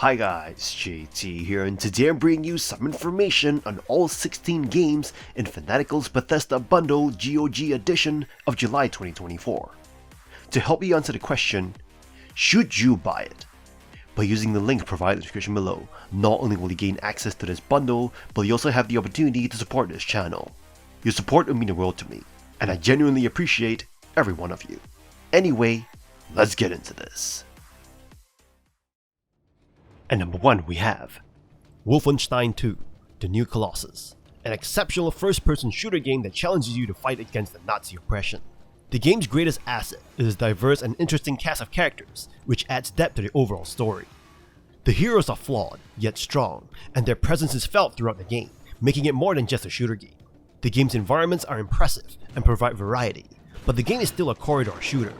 Hi guys, JT here, and today I'm bringing you some information on all 16 games in Fanatical's Bethesda Bundle GOG Edition of July 2024. To help you answer the question, should you buy it? By using the link provided in the description below, not only will you gain access to this bundle, but you also have the opportunity to support this channel. Your support would mean the world to me, and I genuinely appreciate every one of you. Anyway, let's get into this. At number 1 we have Wolfenstein II, The New Colossus, an exceptional first-person shooter game that challenges you to fight against the Nazi oppression. The game's greatest asset is its diverse and interesting cast of characters, which adds depth to the overall story. The heroes are flawed, yet strong, and their presence is felt throughout the game, making it more than just a shooter game. The game's environments are impressive and provide variety, but the game is still a corridor shooter.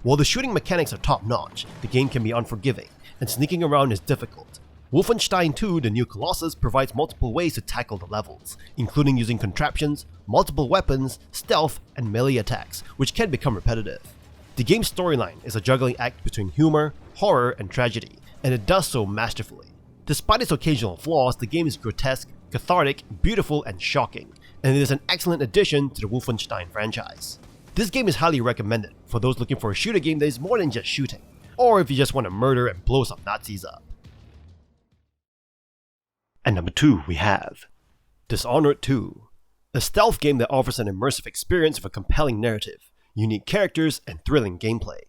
While the shooting mechanics are top-notch, the game can be unforgiving, and sneaking around is difficult. Wolfenstein II, The New Colossus provides multiple ways to tackle the levels, including using contraptions, multiple weapons, stealth, and melee attacks, which can become repetitive. The game's storyline is a juggling act between humor, horror, and tragedy, and it does so masterfully. Despite its occasional flaws, the game is grotesque, cathartic, beautiful, and shocking, and it is an excellent addition to the Wolfenstein franchise. This game is highly recommended for those looking for a shooter game that is more than just shooting, or if you just want to murder and blow some Nazis up. At number 2 we have Dishonored 2, a stealth game that offers an immersive experience with a compelling narrative, unique characters, and thrilling gameplay.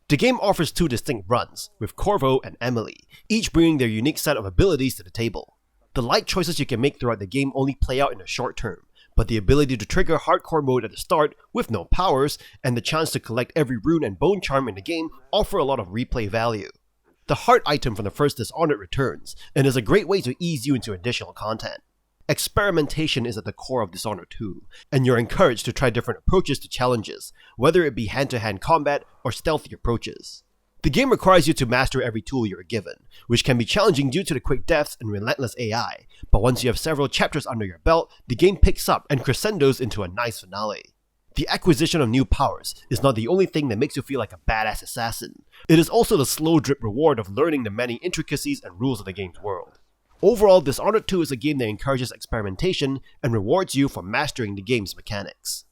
The game offers 2 distinct runs, with Corvo and Emily, each bringing their unique set of abilities to the table. The light choices you can make throughout the game only play out in the short term, but the ability to trigger hardcore mode at the start with no powers and the chance to collect every rune and bone charm in the game offer a lot of replay value. The heart item from the first Dishonored returns, and is a great way to ease you into additional content. Experimentation is at the core of Dishonored 2, and you're encouraged to try different approaches to challenges, whether it be hand-to-hand combat or stealthy approaches. The game requires you to master every tool you are given, which can be challenging due to the quick deaths and relentless AI, but once you have several chapters under your belt, the game picks up and crescendos into a nice finale. The acquisition of new powers is not the only thing that makes you feel like a badass assassin. It is also the slow drip reward of learning the many intricacies and rules of the game's world. Overall, Dishonored 2 is a game that encourages experimentation and rewards you for mastering the game's mechanics.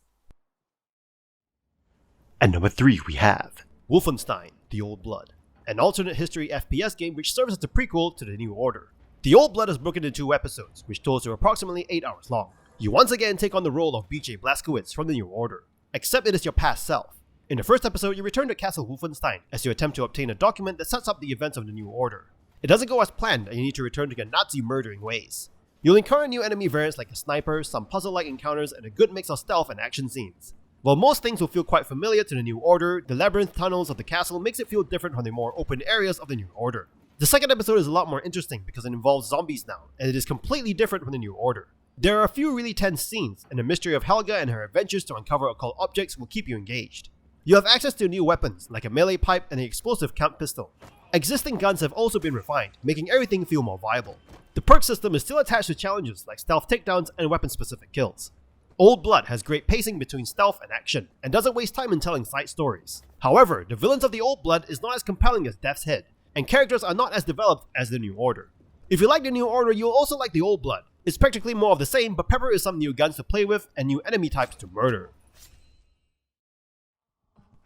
At number 3 we have Wolfenstein: The Old Blood, an alternate history FPS game which serves as the prequel to The New Order. The Old Blood is broken into 2 episodes, which totals to approximately 8 hours long. You once again take on the role of BJ Blazkowicz from The New Order, except it is your past self. In the first episode, you return to Castle Wolfenstein as you attempt to obtain a document that sets up the events of The New Order. It doesn't go as planned, and you need to return to your Nazi murdering ways. You'll encounter new enemy variants like a sniper, some puzzle-like encounters, and a good mix of stealth and action scenes. While most things will feel quite familiar to The New Order, the labyrinth tunnels of the castle makes it feel different from the more open areas of The New Order. The second episode is a lot more interesting because it involves zombies now, and it is completely different from The New Order. There are a few really tense scenes, and the mystery of Helga and her adventures to uncover occult objects will keep you engaged. You have access to new weapons, like a melee pipe and an explosive count pistol. Existing guns have also been refined, making everything feel more viable. The perk system is still attached to challenges like stealth takedowns and weapon-specific kills. Old Blood has great pacing between stealth and action, and doesn't waste time in telling side stories. However, the villains of the Old Blood is not as compelling as Death's Head, and characters are not as developed as the New Order. If you like the New Order, you'll also like the Old Blood. It's practically more of the same, but pepper is some new guns to play with and new enemy types to murder.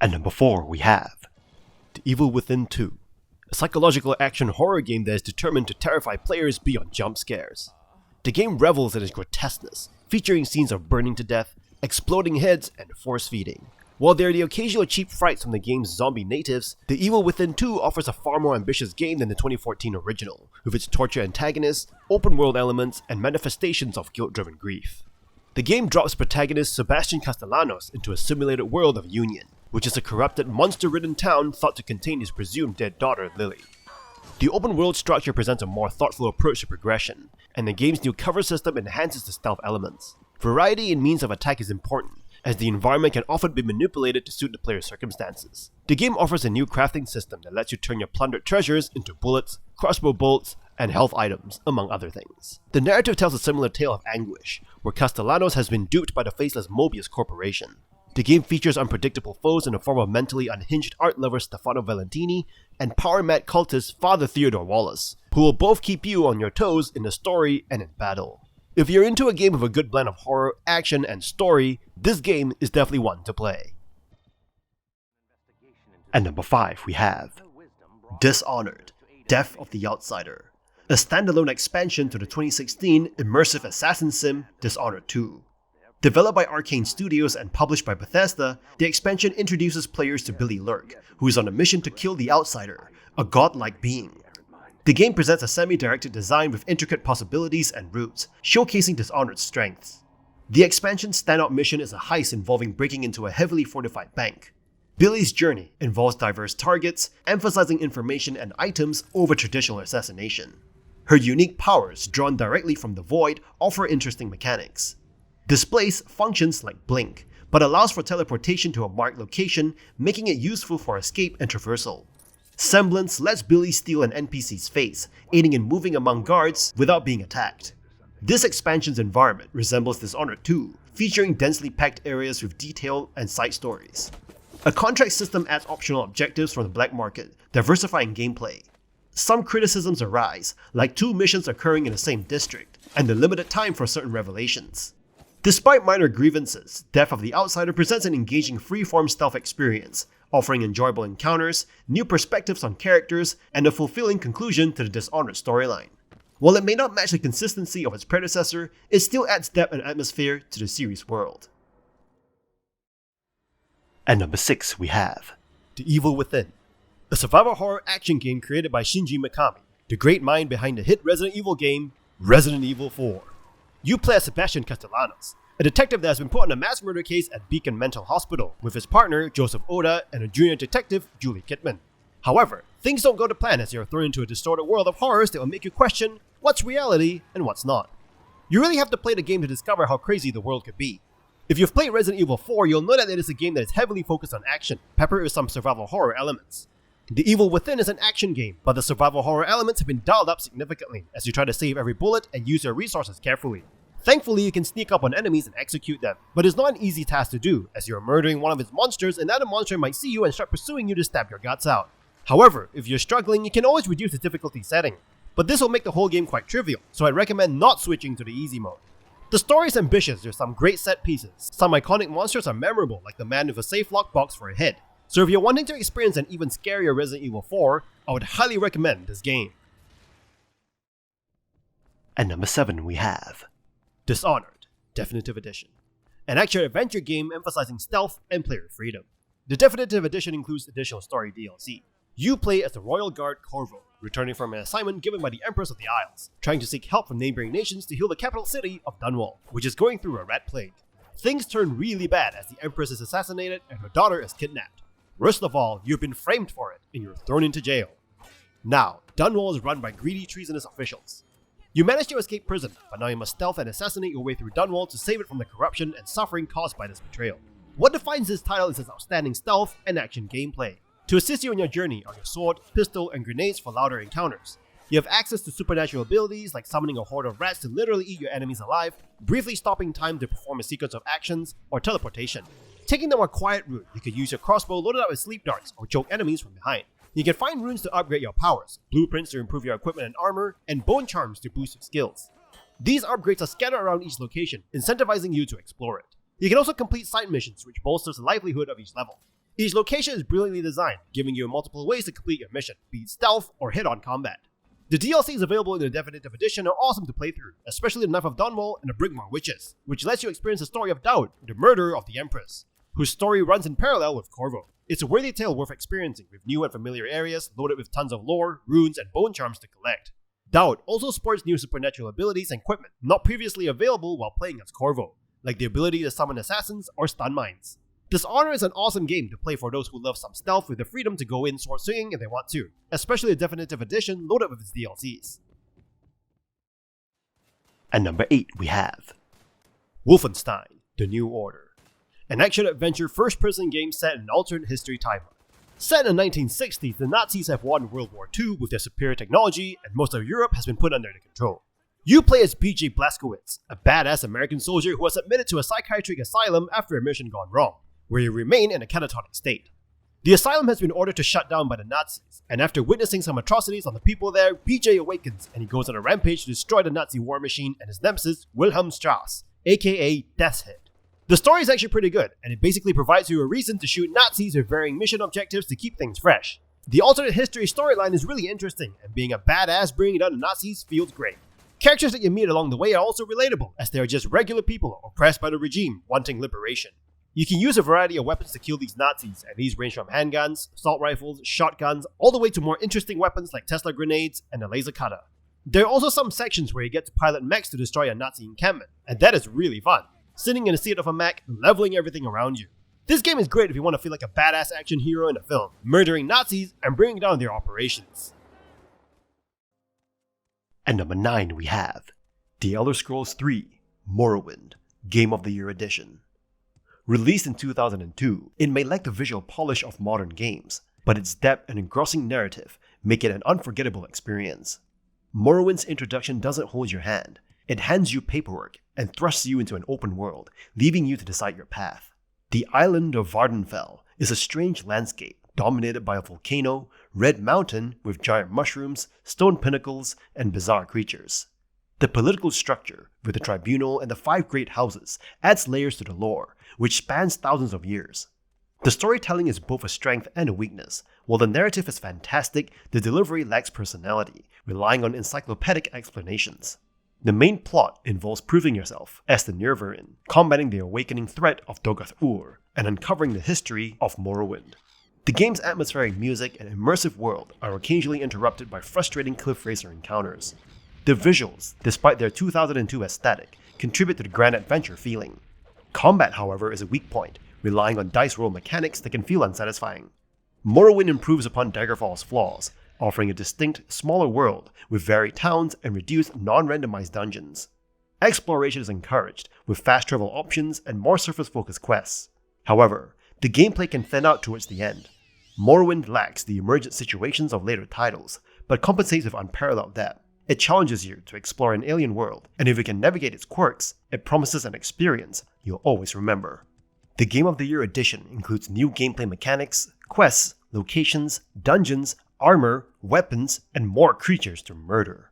At number 4 we have The Evil Within 2, a psychological action horror game that is determined to terrify players beyond jump scares. The game revels in its grotesqueness, featuring scenes of burning to death, exploding heads, and force feeding. While there are the occasional cheap frights from the game's zombie natives, The Evil Within 2 offers a far more ambitious game than the 2014 original, with its torture antagonists, open-world elements, and manifestations of guilt-driven grief. The game drops protagonist Sebastian Castellanos into a simulated world of Union, which is a corrupted, monster-ridden town thought to contain his presumed dead daughter, Lily. The open-world structure presents a more thoughtful approach to progression, and the game's new cover system enhances the stealth elements. Variety in means of attack is important, as the environment can often be manipulated to suit the player's circumstances. The game offers a new crafting system that lets you turn your plundered treasures into bullets, crossbow bolts, and health items, among other things. The narrative tells a similar tale of anguish, where Castellanos has been duped by the faceless Mobius Corporation. The game features unpredictable foes in the form of mentally unhinged art lover Stefano Valentini, and power-mad cultist Father Theodore Wallace, who will both keep you on your toes in the story and in battle. If you're into a game with a good blend of horror, action, and story, this game is definitely one to play. At number 5 we have Dishonored, Death of the Outsider, a standalone expansion to the 2016 immersive assassin sim Dishonored 2. Developed by Arcane Studios and published by Bethesda, the expansion introduces players to Billy Lurk, who is on a mission to kill the Outsider, a godlike being. The game presents a semi-directed design with intricate possibilities and routes, showcasing Dishonored's strengths. The expansion's standout mission is a heist involving breaking into a heavily fortified bank. Billy's journey involves diverse targets, emphasizing information and items over traditional assassination. Her unique powers, drawn directly from the Void, offer interesting mechanics. Displace functions like Blink, but allows for teleportation to a marked location, making it useful for escape and traversal. Semblance lets Billy steal an NPC's face, aiding in moving among guards without being attacked. This expansion's environment resembles Dishonored 2, featuring densely packed areas with detail and side stories. A contract system adds optional objectives from the black market, diversifying gameplay. Some criticisms arise, like 2 missions occurring in the same district, and the limited time for certain revelations. Despite minor grievances, Death of the Outsider presents an engaging free-form stealth experience, offering enjoyable encounters, new perspectives on characters, and a fulfilling conclusion to the Dishonored storyline. While it may not match the consistency of its predecessor, it still adds depth and atmosphere to the series' world. At number 6 we have The Evil Within, a survival horror action game created by Shinji Mikami, the great mind behind the hit Resident Evil game, Resident Evil 4. You play as Sebastian Castellanos, a detective that has been put on a mass murder case at Beacon Mental Hospital with his partner Joseph Oda and a junior detective Julie Kidman. However, things don't go to plan as you are thrown into a distorted world of horrors that will make you question what's reality and what's not. You really have to play the game to discover how crazy the world could be. If you've played Resident Evil 4, you'll know that it is a game that is heavily focused on action, peppered with some survival horror elements. The Evil Within is an action game, but the survival horror elements have been dialed up significantly as you try to save every bullet and use your resources carefully. Thankfully, you can sneak up on enemies and execute them, but it's not an easy task to do, as you're murdering one of its monsters and that monster might see you and start pursuing you to stab your guts out. However, if you're struggling, you can always reduce the difficulty setting, but this will make the whole game quite trivial, so I'd recommend not switching to the easy mode. The story is ambitious, there's some great set pieces. Some iconic monsters are memorable, like the man with a safe lock box for a head. So if you're wanting to experience an even scarier Resident Evil 4, I would highly recommend this game. At number 7 we have Dishonored, Definitive Edition, an action-adventure game emphasizing stealth and player freedom. The Definitive Edition includes additional story DLC. You play as the Royal Guard Corvo, returning from an assignment given by the Empress of the Isles, trying to seek help from neighboring nations to heal the capital city of Dunwall, which is going through a rat plague. Things turn really bad as the Empress is assassinated and her daughter is kidnapped. Worst of all, you've been framed for it and you're thrown into jail. Now, Dunwall is run by greedy, treasonous officials. You manage to escape prison, but now you must stealth and assassinate your way through Dunwall to save it from the corruption and suffering caused by this betrayal. What defines this title is its outstanding stealth and action gameplay. To assist you on your journey are your sword, pistol, and grenades for louder encounters. You have access to supernatural abilities like summoning a horde of rats to literally eat your enemies alive, briefly stopping time to perform a sequence of actions, or teleportation. Taking the more quiet route, you could use your crossbow loaded up with sleep darts or choke enemies from behind. You can find runes to upgrade your powers, blueprints to improve your equipment and armor, and bone charms to boost your skills. These upgrades are scattered around each location, incentivizing you to explore it. You can also complete side missions, which bolsters the livelihood of each level. Each location is brilliantly designed, giving you multiple ways to complete your mission, be it stealth or head-on combat. The DLCs available in the Definitive Edition are awesome to play through, especially the Knife of Dunwall and the Brigmore Witches, which lets you experience the story of Daud, the murderer of the Empress, whose story runs in parallel with Corvo. It's a worthy tale worth experiencing, with new and familiar areas loaded with tons of lore, runes, and bone charms to collect. Daud also sports new supernatural abilities and equipment not previously available while playing as Corvo, like the ability to summon assassins or stun mines. Dishonored is an awesome game to play for those who love some stealth with the freedom to go in sword swinging if they want to, especially the Definitive Edition loaded with its DLCs. At number 8 we have Wolfenstein: The New Order, an action-adventure first-person game set in an alternate history timeline. Set in the 1960s, the Nazis have won World War II with their superior technology, and most of Europe has been put under their control. You play as BJ Blazkowicz, a badass American soldier who was admitted to a psychiatric asylum after a mission gone wrong, where you remain in a catatonic state. The asylum has been ordered to shut down by the Nazis, and after witnessing some atrocities on the people there, BJ awakens and he goes on a rampage to destroy the Nazi war machine and his nemesis, Wilhelm Strauss, aka Death's Head. The story is actually pretty good, and it basically provides you a reason to shoot Nazis with varying mission objectives to keep things fresh. The alternate history storyline is really interesting, and being a badass bringing down the Nazis feels great. Characters that you meet along the way are also relatable, as they are just regular people oppressed by the regime wanting liberation. You can use a variety of weapons to kill these Nazis, and these range from handguns, assault rifles, shotguns, all the way to more interesting weapons like Tesla grenades and the laser cutter. There are also some sections where you get to pilot mechs to destroy a Nazi encampment, and that is really fun. Sitting in the seat of a mech, leveling everything around you. This game is great if you want to feel like a badass action hero in a film, murdering Nazis and bringing down their operations. And number 9 we have The Elder Scrolls III Morrowind, Game of the Year Edition. Released in 2002, it may lack the visual polish of modern games, but its depth and engrossing narrative make it an unforgettable experience. Morrowind's introduction doesn't hold your hand. It hands you paperwork and thrusts you into an open world, leaving you to decide your path. The island of Vardenfell is a strange landscape dominated by a volcano, red mountain with giant mushrooms, stone pinnacles, and bizarre creatures. The political structure, with the tribunal and the 5 great houses, adds layers to the lore, which spans thousands of years. The storytelling is both a strength and a weakness. While the narrative is fantastic, the delivery lacks personality, relying on encyclopedic explanations. The main plot involves proving yourself as the Nirvarin, combating the awakening threat of Dogath-Ur, and uncovering the history of Morrowind. The game's atmospheric music and immersive world are occasionally interrupted by frustrating cliff racer encounters. The visuals, despite their 2002 aesthetic, contribute to the grand adventure feeling. Combat, however, is a weak point, relying on dice roll mechanics that can feel unsatisfying. Morrowind improves upon Daggerfall's flaws, offering a distinct, smaller world with varied towns and reduced, non-randomized dungeons. Exploration is encouraged, with fast travel options and more surface-focused quests. However, the gameplay can thin out towards the end. Morrowind lacks the emergent situations of later titles, but compensates with unparalleled depth. It challenges you to explore an alien world, and if you can navigate its quirks, it promises an experience you'll always remember. The Game of the Year edition includes new gameplay mechanics, quests, locations, dungeons, armor, weapons, and more creatures to murder.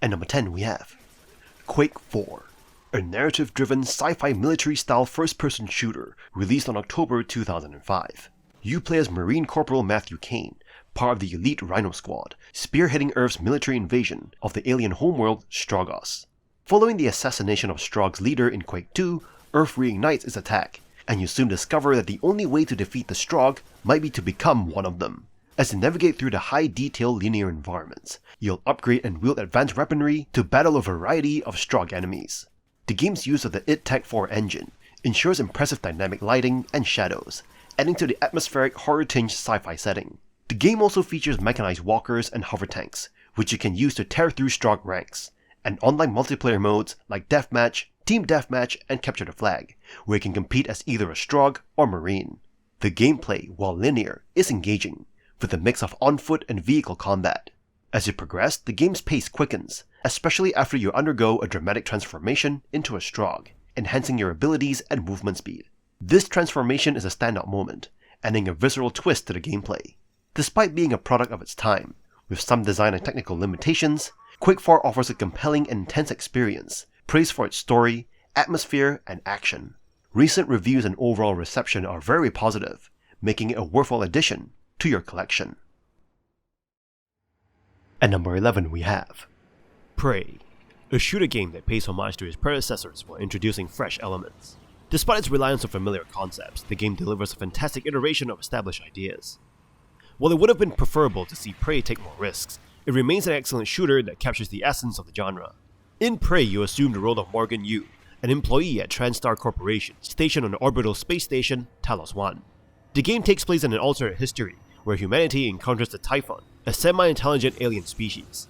And number 10 we have Quake IV, a narrative-driven sci-fi military-style first-person shooter released on October 2005. You play as Marine Corporal Matthew Kane, part of the elite Rhino Squad, spearheading Earth's military invasion of the alien homeworld Strogos. Following the assassination of Strog's leader in Quake II, Earth reignites its attack, and you soon discover that the only way to defeat the Strog might be to become one of them. As you navigate through the high-detail linear environments, you'll upgrade and wield advanced weaponry to battle a variety of Strog enemies. The game's use of the id Tech 4 engine ensures impressive dynamic lighting and shadows, adding to the atmospheric horror-tinged sci-fi setting. The game also features mechanized walkers and hover tanks, which you can use to tear through Strog ranks, and online multiplayer modes like Deathmatch, Team Deathmatch, and Capture the Flag, where you can compete as either a Strog or Marine. The gameplay, while linear, is engaging, with a mix of on-foot and vehicle combat. As you progress, the game's pace quickens, especially after you undergo a dramatic transformation into a Strog, enhancing your abilities and movement speed. This transformation is a standout moment, adding a visceral twist to the gameplay. Despite being a product of its time, with some design and technical limitations, Quake IV offers a compelling and intense experience, praised for its story, atmosphere, and action. Recent reviews and overall reception are very positive, making it a worthwhile addition to your collection. At number 11 we have Prey, a shooter game that pays homage to its predecessors while introducing fresh elements. Despite its reliance on familiar concepts, the game delivers a fantastic iteration of established ideas. While it would have been preferable to see Prey take more risks, it remains an excellent shooter that captures the essence of the genre. In Prey, you assume the role of Morgan Yu, an employee at TranStar Corporation stationed on the orbital space station Talos 1. The game takes place in an alternate history, where humanity encounters the Typhon, a semi-intelligent alien species.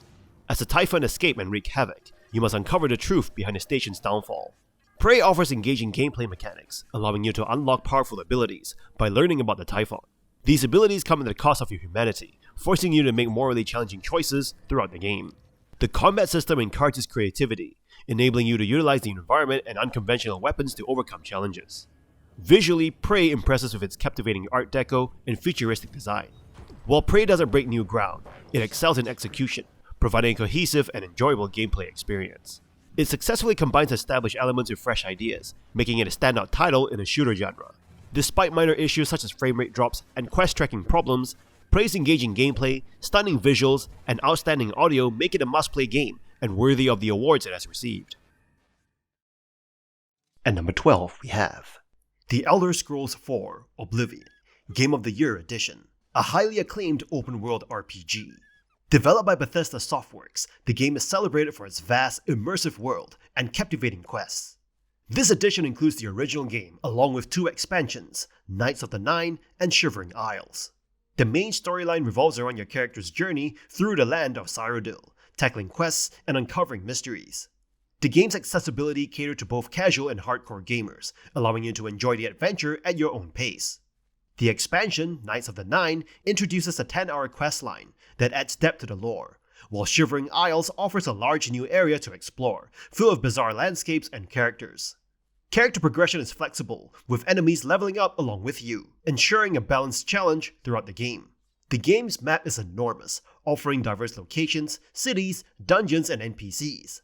As the Typhon escape and wreak havoc, you must uncover the truth behind the station's downfall. Prey offers engaging gameplay mechanics, allowing you to unlock powerful abilities by learning about the Typhon. These abilities come at the cost of your humanity, forcing you to make morally challenging choices throughout the game. The combat system encourages creativity, enabling you to utilize the environment and unconventional weapons to overcome challenges. Visually, Prey impresses with its captivating art deco and futuristic design. While Prey doesn't break new ground, it excels in execution, providing a cohesive and enjoyable gameplay experience. It successfully combines established elements with fresh ideas, making it a standout title in the shooter genre. Despite minor issues such as frame rate drops and quest tracking problems, Prey's engaging gameplay, stunning visuals, and outstanding audio make it a must-play game and worthy of the awards it has received. At number 12, we have The Elder Scrolls IV: Oblivion, Game of the Year Edition, a highly acclaimed open-world RPG. Developed by Bethesda Softworks, the game is celebrated for its vast, immersive world and captivating quests. This edition includes the original game along with 2 expansions, Knights of the Nine and Shivering Isles. The main storyline revolves around your character's journey through the land of Cyrodiil, tackling quests and uncovering mysteries. The game's accessibility caters to both casual and hardcore gamers, allowing you to enjoy the adventure at your own pace. The expansion, Knights of the Nine, introduces a 10-hour questline that adds depth to the lore, while Shivering Isles offers a large new area to explore, full of bizarre landscapes and characters. Character progression is flexible, with enemies leveling up along with you, ensuring a balanced challenge throughout the game. The game's map is enormous, offering diverse locations, cities, dungeons, and NPCs.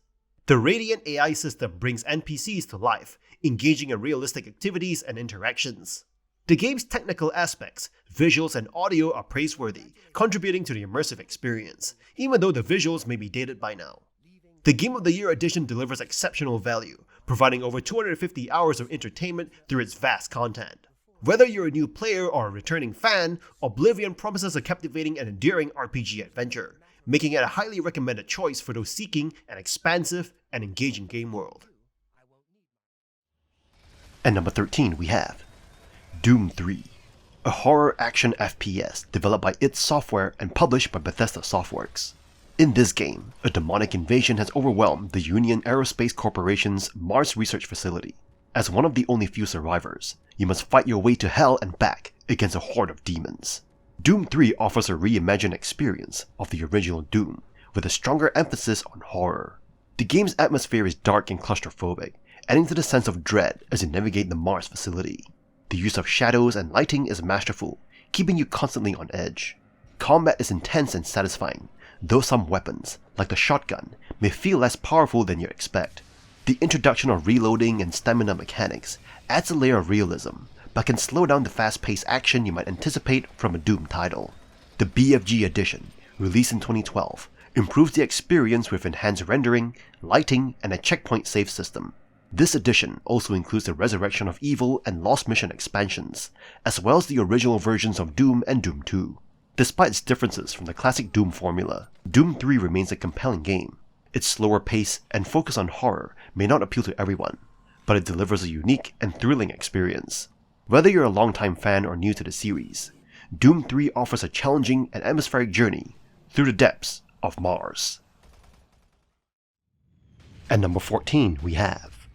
The Radiant AI system brings NPCs to life, engaging in realistic activities and interactions. The game's technical aspects, visuals, and audio are praiseworthy, contributing to the immersive experience, even though the visuals may be dated by now. The Game of the Year edition delivers exceptional value, providing over 250 hours of entertainment through its vast content. Whether you're a new player or a returning fan, Oblivion promises a captivating and endearing RPG adventure, making it a highly recommended choice for those seeking an expansive and engaging game world. At number 13, we have Doom 3, a horror action FPS developed by id Software and published by Bethesda Softworks. In this game, a demonic invasion has overwhelmed the Union Aerospace Corporation's Mars research facility. As one of the only few survivors, you must fight your way to hell and back against a horde of demons. Doom 3 offers a reimagined experience of the original Doom, with a stronger emphasis on horror. The game's atmosphere is dark and claustrophobic, adding to the sense of dread as you navigate the Mars facility. The use of shadows and lighting is masterful, keeping you constantly on edge. Combat is intense and satisfying, though some weapons, like the shotgun, may feel less powerful than you expect. The introduction of reloading and stamina mechanics adds a layer of realism, but can slow down the fast-paced action you might anticipate from a Doom title. The BFG Edition, released in 2012, improves the experience with enhanced rendering, lighting, and a checkpoint save system. This edition also includes the Resurrection of Evil and Lost Mission expansions, as well as the original versions of Doom and Doom 2. Despite its differences from the classic Doom formula, Doom 3 remains a compelling game. Its slower pace and focus on horror may not appeal to everyone, but it delivers a unique and thrilling experience. Whether you're a longtime fan or new to the series, Doom 3 offers a challenging and atmospheric journey through the depths of Mars. At number 14, we have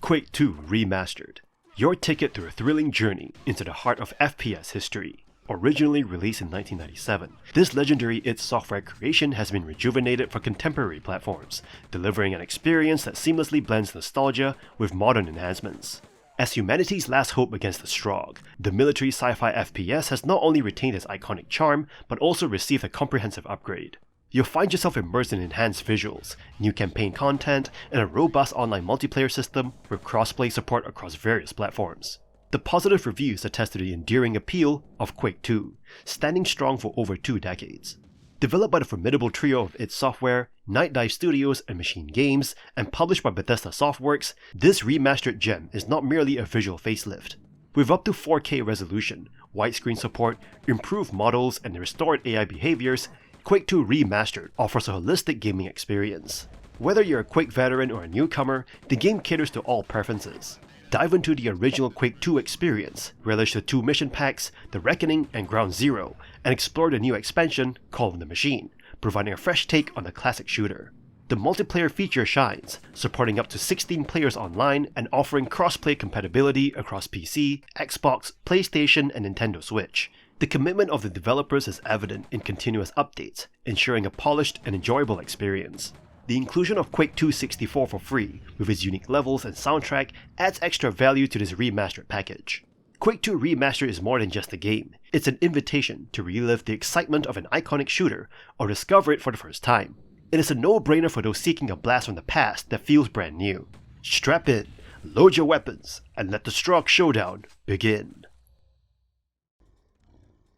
Quake II Remastered, your ticket through a thrilling journey into the heart of FPS history. Originally released in 1997, this legendary id Software creation has been rejuvenated for contemporary platforms, delivering an experience that seamlessly blends nostalgia with modern enhancements. As humanity's last hope against the Strogg, the military sci-fi FPS has not only retained its iconic charm, but also received a comprehensive upgrade. You'll find yourself immersed in enhanced visuals, new campaign content, and a robust online multiplayer system with crossplay support across various platforms. The positive reviews attest to the enduring appeal of Quake II, standing strong for over 2 decades. Developed by the formidable trio of id Software, Night Dive Studios, and Machine Games, and published by Bethesda Softworks, this remastered gem is not merely a visual facelift. With up to 4K resolution, widescreen support, improved models, and restored AI behaviors, Quake II Remastered offers a holistic gaming experience. Whether you're a Quake veteran or a newcomer, the game caters to all preferences. Dive into the original Quake II experience, relish the 2 mission packs, The Reckoning and Ground Zero, and explore the new expansion, Call of the Machine, providing a fresh take on the classic shooter. The multiplayer feature shines, supporting up to 16 players online and offering cross-play compatibility across PC, Xbox, PlayStation, and Nintendo Switch. The commitment of the developers is evident in continuous updates, ensuring a polished and enjoyable experience. The inclusion of Quake II 64 for free, with its unique levels and soundtrack, adds extra value to this remastered package. Quake II Remastered is more than just a game, it's an invitation to relive the excitement of an iconic shooter or discover it for the first time. It is a no-brainer for those seeking a blast from the past that feels brand new. Strap in, load your weapons, and let the Strogg showdown begin.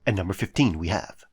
At number 15 we have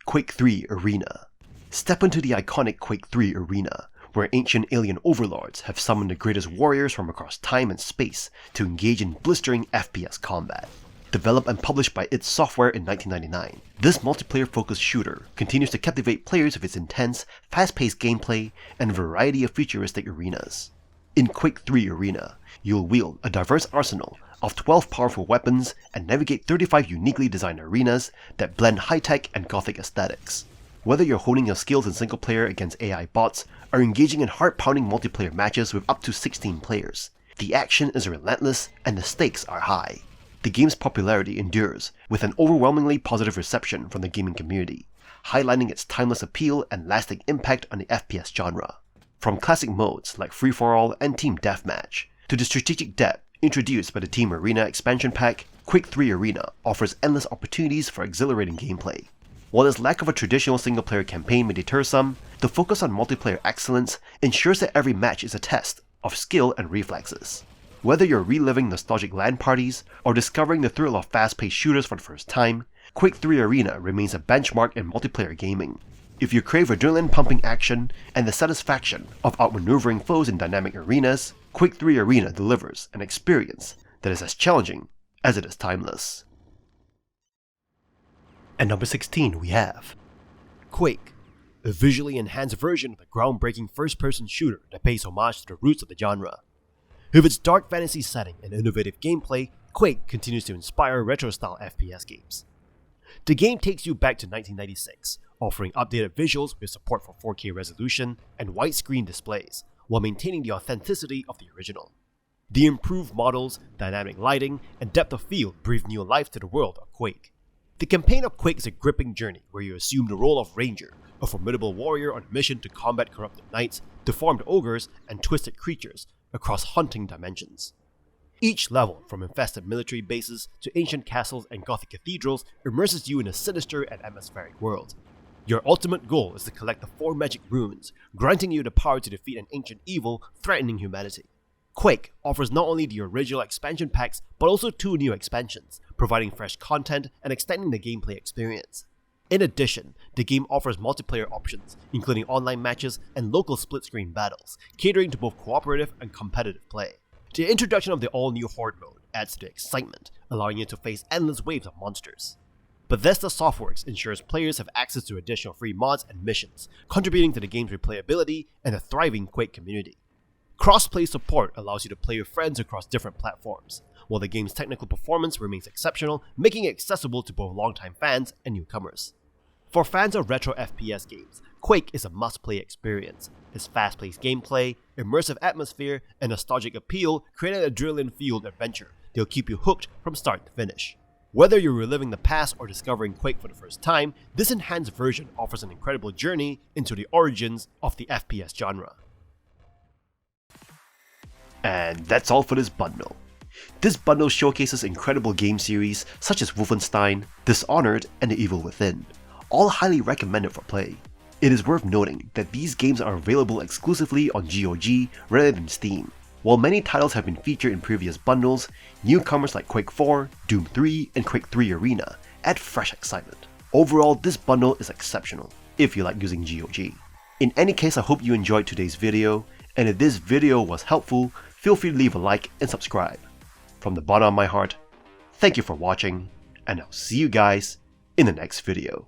Quake III Arena. Step into the iconic Quake III Arena, where ancient alien overlords have summoned the greatest warriors from across time and space to engage in blistering FPS combat. Developed and published by id Software in 1999, this multiplayer-focused shooter continues to captivate players with its intense, fast-paced gameplay and a variety of futuristic arenas. In Quake III Arena, you'll wield a diverse arsenal of 12 powerful weapons and navigate 35 uniquely designed arenas that blend high-tech and gothic aesthetics. Whether you're honing your skills in single player against AI bots or engaging in heart-pounding multiplayer matches with up to 16 players, the action is relentless and the stakes are high. The game's popularity endures with an overwhelmingly positive reception from the gaming community, highlighting its timeless appeal and lasting impact on the FPS genre. From classic modes like free-for-all and team deathmatch, to the strategic depth introduced by the Team Arena expansion pack, Quake III Arena offers endless opportunities for exhilarating gameplay. While its lack of a traditional single-player campaign may deter some, the focus on multiplayer excellence ensures that every match is a test of skill and reflexes. Whether you're reliving nostalgic LAN parties or discovering the thrill of fast-paced shooters for the first time, Quake III Arena remains a benchmark in multiplayer gaming. If you crave adrenaline-pumping action and the satisfaction of outmaneuvering foes in dynamic arenas, Quake III Arena delivers an experience that is as challenging as it is timeless. At number 16 we have Quake, a visually enhanced version of the groundbreaking first-person shooter that pays homage to the roots of the genre. With its dark fantasy setting and innovative gameplay, Quake continues to inspire retro-style FPS games. The game takes you back to 1996, offering updated visuals with support for 4K resolution and widescreen displays, while maintaining the authenticity of the original. The improved models, dynamic lighting, and depth of field breathe new life to the world of Quake. The campaign of Quake is a gripping journey where you assume the role of Ranger, a formidable warrior on a mission to combat corrupted knights, deformed ogres, and twisted creatures across haunting dimensions. Each level, from infested military bases to ancient castles and gothic cathedrals, immerses you in a sinister and atmospheric world. Your ultimate goal is to collect the 4 magic runes, granting you the power to defeat an ancient evil threatening humanity. Quake offers not only the original expansion packs, but also 2 new expansions, providing fresh content and extending the gameplay experience. In addition, the game offers multiplayer options, including online matches and local split-screen battles, catering to both cooperative and competitive play. The introduction of the all-new Horde mode adds to the excitement, allowing you to face endless waves of monsters. Bethesda Softworks ensures players have access to additional free mods and missions, contributing to the game's replayability and a thriving Quake community. Cross-play support allows you to play with friends across different platforms, while the game's technical performance remains exceptional, making it accessible to both longtime fans and newcomers. For fans of retro FPS games, Quake is a must-play experience. Its fast-paced gameplay, immersive atmosphere, and nostalgic appeal create an adrenaline-fueled adventure that'll keep you hooked from start to finish. Whether you're reliving the past or discovering Quake for the first time, this enhanced version offers an incredible journey into the origins of the FPS genre. And that's all for this bundle. This bundle showcases incredible game series such as Wolfenstein, Dishonored, and The Evil Within, all highly recommended for play. It is worth noting that these games are available exclusively on GOG rather than Steam. While many titles have been featured in previous bundles, newcomers like Quake IV, Doom 3, and Quake III Arena add fresh excitement. Overall, this bundle is exceptional, if you like using GOG. In any case, I hope you enjoyed today's video, and if this video was helpful, feel free to leave a like and subscribe. From the bottom of my heart, thank you for watching, and I'll see you guys in the next video.